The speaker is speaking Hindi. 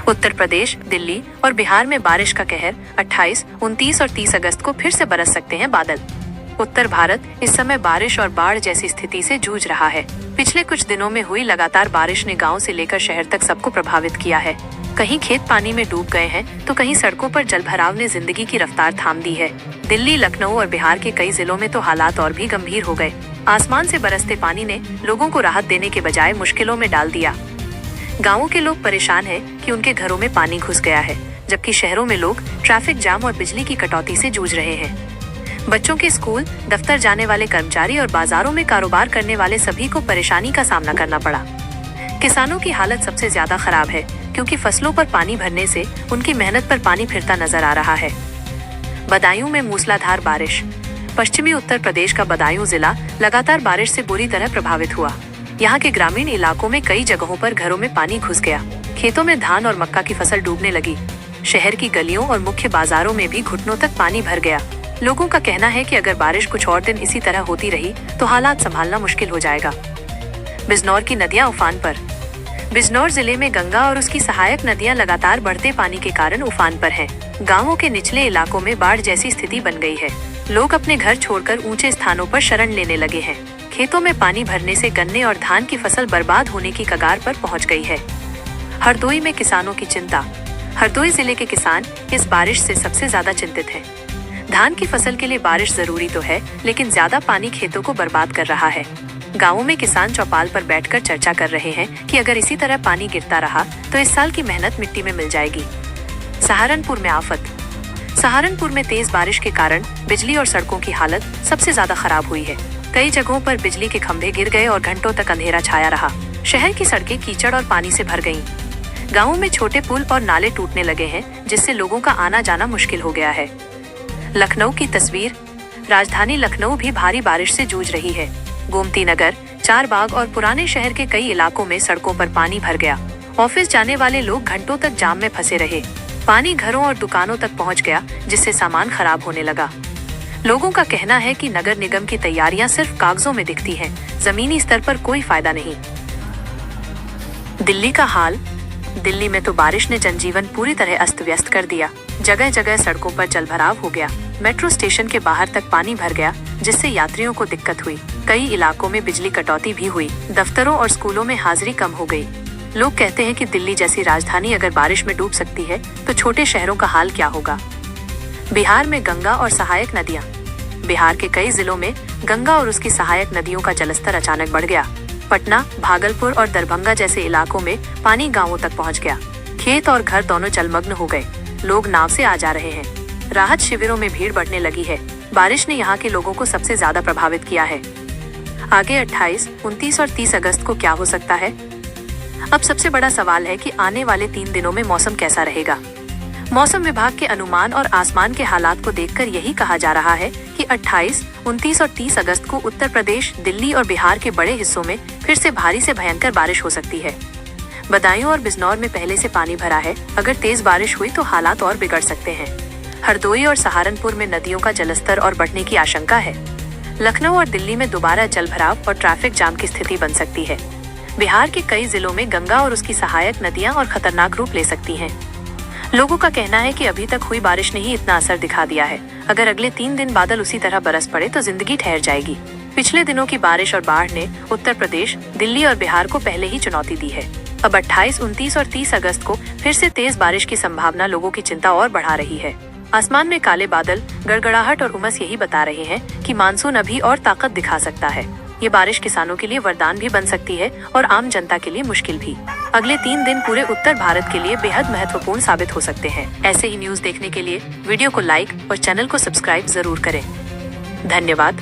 उत्तर प्रदेश, दिल्ली और बिहार में बारिश का कहर। 28, 29 और 30 अगस्त को फिर से बरस सकते हैं बादल। उत्तर भारत इस समय बारिश और बाढ़ जैसी स्थिति से जूझ रहा है। पिछले कुछ दिनों में हुई लगातार बारिश ने गांव से लेकर शहर तक सबको प्रभावित किया है। कहीं खेत पानी में डूब गए हैं तो कहीं सड़कों पर जलभराव ने जिंदगी की रफ्तार थाम दी है। दिल्ली, लखनऊ और बिहार के कई जिलों में तो हालात और भी गंभीर हो गए। आसमान से बरसते पानी ने लोगों को राहत देने के बजाय मुश्किलों में डाल दिया। गांवों के लोग परेशान हैं कि उनके घरों में पानी घुस गया है, जबकि शहरों में लोग ट्रैफिक जाम और बिजली की कटौती से जूझ रहे हैं। बच्चों के स्कूल, दफ्तर जाने वाले कर्मचारी और बाजारों में कारोबार करने वाले सभी को परेशानी का सामना करना पड़ा। किसानों की हालत सबसे ज्यादा खराब है, क्योंकि फसलों पर पानी भरने से उनकी मेहनत पर पानी फिरता नजर आ रहा है। बदायूं में मूसलाधार बारिश। पश्चिमी उत्तर प्रदेश का बदायूं जिला लगातार बारिश से बुरी तरह प्रभावित हुआ। यहाँ के ग्रामीण इलाकों में कई जगहों पर घरों में पानी घुस गया। खेतों में धान और मक्का की फसल डूबने लगी। शहर की गलियों और मुख्य बाजारों में भी घुटनों तक पानी भर गया। लोगों का कहना है कि अगर बारिश कुछ और दिन इसी तरह होती रही तो हालात संभालना मुश्किल हो जाएगा। बिजनौर की नदियां उफान पर। बिजनौर जिले में गंगा और उसकी सहायक नदियां लगातार बढ़ते पानी के कारण उफान पर हैं। गांवों के निचले इलाकों में बाढ़ जैसी स्थिति बन गई है। लोग अपने घर छोड़कर ऊंचे स्थानों पर शरण लेने लगे हैं। खेतों में पानी भरने से गन्ने और धान की फसल बर्बाद होने की कगार पर पहुंच गई है। हरदोई में किसानों की चिंता। हरदोई जिले के किसान इस बारिश से सबसे ज्यादा चिंतित हैं। धान की फसल के लिए बारिश जरूरी तो है, लेकिन ज्यादा पानी खेतों को बर्बाद कर रहा है। गांवों में किसान चौपाल पर बैठकर चर्चा कर रहे हैं कि अगर इसी तरह पानी गिरता रहा तो इस साल की मेहनत मिट्टी में मिल जाएगी। सहारनपुर में आफत। सहारनपुर में तेज बारिश के कारण बिजली और सड़कों की हालत सबसे ज्यादा खराब हुई है। कई जगहों पर बिजली के खंभे गिर गए और घंटों तक अंधेरा छाया रहा। शहर की सड़कें कीचड़ और पानी से भर गईं। गांवों में छोटे पुल और नाले टूटने लगे हैं, जिससे लोगों का आना जाना मुश्किल हो गया है। लखनऊ की तस्वीर। राजधानी लखनऊ भी भारी बारिश से जूझ रही है। गोमती नगर, चारबाग और पुराने शहर के कई इलाकों में सड़कों पर पानी भर गया। ऑफिस जाने वाले लोग घंटों तक जाम में फंसे रहे। पानी घरों और दुकानों तक पहुंच गया, जिससे सामान खराब होने लगा। लोगों का कहना है कि नगर निगम की तैयारियां सिर्फ कागजों में दिखती हैं, जमीनी स्तर पर कोई फायदा नहीं। दिल्ली का हाल। दिल्ली में तो बारिश ने जनजीवन पूरी तरह अस्त व्यस्त कर दिया। जगह जगह सड़कों पर जलभराव हो गया। मेट्रो स्टेशन के बाहर तक पानी भर गया, जिससे यात्रियों को दिक्कत हुई। कई इलाकों में बिजली कटौती भी हुई। दफ्तरों और स्कूलों में हाजिरी कम हो गई। लोग कहते हैं कि दिल्ली जैसी राजधानी अगर बारिश में डूब सकती है तो छोटे शहरों का हाल क्या होगा। बिहार में गंगा और सहायक नदियां। बिहार के कई जिलों में गंगा और उसकी सहायक नदियों का जलस्तर अचानक बढ़ गया। पटना, भागलपुर और दरभंगा जैसे इलाकों में पानी गांवों तक पहुंच गया। खेत और घर दोनों जलमग्न हो गए। लोग नाव से आ जा रहे हैं। राहत शिविरों में भीड़ बढ़ने लगी है। बारिश ने यहाँ के लोगों को सबसे ज्यादा प्रभावित किया है। आगे 28, 29 और 30 अगस्त को क्या हो सकता है? अब सबसे बड़ा सवाल है कि आने वाले 3 दिनों में मौसम कैसा रहेगा। मौसम विभाग के अनुमान और आसमान के हालात को देखकर यही कहा जा रहा है कि 28, 29 और 30 अगस्त को उत्तर प्रदेश, दिल्ली और बिहार के बड़े हिस्सों में फिर से भारी से भयंकर बारिश हो सकती है। बदायूं और बिजनौर में पहले से पानी भरा है। अगर तेज बारिश हुई तो हालात और बिगड़ सकते हैं। हरदोई और सहारनपुर में नदियों का जलस्तर और बढ़ने की आशंका है। लखनऊ और दिल्ली में दोबारा जलभराव और ट्रैफिक जाम की स्थिति बन सकती है। बिहार के कई जिलों में गंगा और उसकी सहायक नदियां और खतरनाक रूप ले सकती हैं। लोगों का कहना है कि अभी तक हुई बारिश ने ही इतना असर दिखा दिया है। अगर अगले 3 दिन बादल उसी तरह बरस पड़े तो जिंदगी ठहर जाएगी। पिछले दिनों की बारिश और बाढ़ ने उत्तर प्रदेश, दिल्ली और बिहार को पहले ही चुनौती दी है। अब 28, 29 और 30 अगस्त को फिर से तेज बारिश की संभावना लोगों की चिंता और बढ़ा रही है। आसमान में काले बादल, गड़गड़ाहट और उमस यही बता रहे हैं कि मानसून अभी और ताकत दिखा सकता है। ये बारिश किसानों के लिए वरदान भी बन सकती है और आम जनता के लिए मुश्किल भी। अगले 3 दिन पूरे उत्तर भारत के लिए बेहद महत्वपूर्ण साबित हो सकते हैं। ऐसे ही न्यूज़ देखने के लिए वीडियो को लाइक और चैनल को सब्सक्राइब जरूर करें। धन्यवाद।